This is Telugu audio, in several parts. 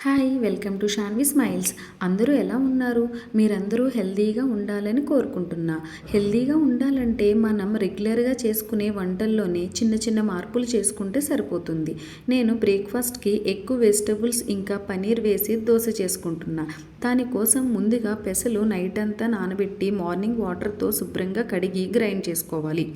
Hi welcome to Shanvi smiles. అందరూ ఎలా ఉన్నారు? మీరందరూ హెల్తీగా ఉండాలని కోరుకుంటున్నా. హెల్తీగా ఉండాలంటే మనం రెగ్యులర్గా చేసుకునే వంటల్లోనే చిన్న చిన్న మార్పులు చేసుకుంటే సరిపోతుంది. నేను బ్రేక్ఫాస్ట్కి ఎక్కువ వెజిటబుల్స్ ఇంకా పనీర్ వేసి దోశ చేసుకుంటున్నా. దానికోసం ముందుగా పెసలు నైట్ అంతా నానబెట్టి మార్నింగ్ వాటర్తో శుభ్రంగా కడిగి గ్రైండ్ చేసుకోవాలి.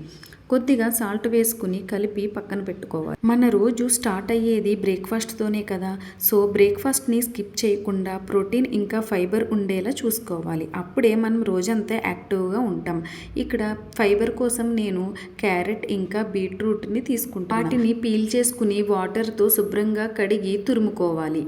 కొద్దిగా సాల్ట్ వేసుకుని కలిపి పక్కన పెట్టుకోవాలి. మన రోజు స్టార్ట్ అయ్యేది బ్రేక్ఫాస్ట్తోనే కదా. సో బ్రేక్ఫాస్ట్ని స్కిప్ చేయకుండా ప్రోటీన్ ఇంకా ఫైబర్ ఉండేలా చూసుకోవాలి. అప్పుడే మనం రోజంతా యాక్టివ్గా ఉంటాం. ఇక్కడ ఫైబర్ కోసం నేను క్యారెట్ ఇంకా బీట్రూట్ని తీసుకుంటాను. వాటిని పీల్ చేసుకుని వాటర్తో శుభ్రంగా కడిగి తురుముకోవాలి.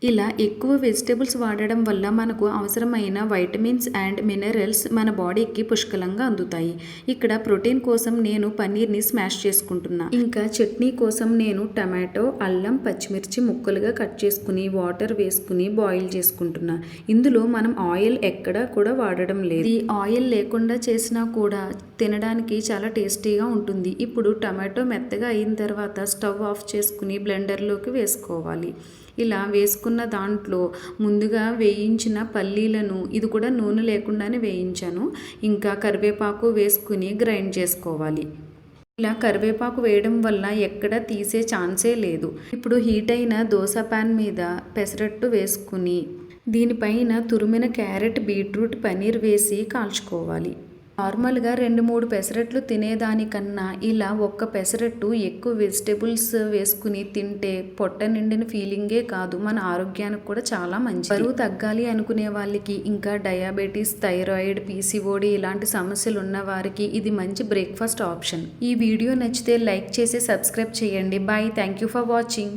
ఇలా ఎక్కువ వెజిటేబుల్స్ వాడడం వల్ల మనకు అవసరమైన వైటమిన్స్ అండ్ మినరల్స్ మన బాడీకి పుష్కలంగా అందుతాయి. ఇక్కడ ప్రోటీన్ కోసం నేను పన్నీర్ని స్మాష్ చేసుకుంటున్నా. ఇంకా చట్నీ కోసం నేను టమాటో, అల్లం, పచ్చిమిర్చి ముక్కలుగా కట్ చేసుకుని వాటర్ వేసుకుని బాయిల్ చేసుకుంటున్నా. ఇందులో మనం ఆయిల్ ఎక్కడా కూడా వాడడం లేదు. ఈ ఆయిల్ లేకుండా చేసినా కూడా తినడానికి చాలా టేస్టీగా ఉంటుంది. ఇప్పుడు టమాటో మెత్తగా అయిన తర్వాత స్టవ్ ఆఫ్ చేసుకుని బ్లెండర్లోకి వేసుకోవాలి. ఇలా వేసుకున్న దాంట్లో ముందుగా వేయించిన పల్లీలను, ఇది కూడా నూనె లేకుండానే వేయించాను, ఇంకా కరివేపాకు వేసుకుని గ్రైండ్ చేసుకోవాలి. ఇలా కరివేపాకు వేయడం వల్ల ఎక్కడ తీసే ఛాన్సే లేదు. ఇప్పుడు హీట్ అయిన దోశ ప్యాన్ మీద పెసరట్టు వేసుకుని దీనిపైన తురిమిన క్యారెట్, బీట్రూట్, పనీర్ వేసి కాల్చుకోవాలి. నార్మల్గా 2-3 పెసరట్లు తినేదానికన్నా ఇలా ఒక్క పెసరట్టు ఎక్కువ వెజిటేబుల్స్ వేసుకుని తింటే పొట్ట నిండిన ఫీలింగే కాదు, మన ఆరోగ్యానికి కూడా చాలా మంచిది. బరువు తగ్గాలి అనుకునే వాళ్ళకి, ఇంకా డయాబెటీస్, థైరాయిడ్, పీసీఓడి ఇలాంటి సమస్యలు ఉన్న వారికి ఇది మంచి బ్రేక్ఫాస్ట్ ఆప్షన్. ఈ వీడియో నచ్చితే లైక్ చేసి సబ్స్క్రైబ్ చేయండి. Bye. Thank you for watching.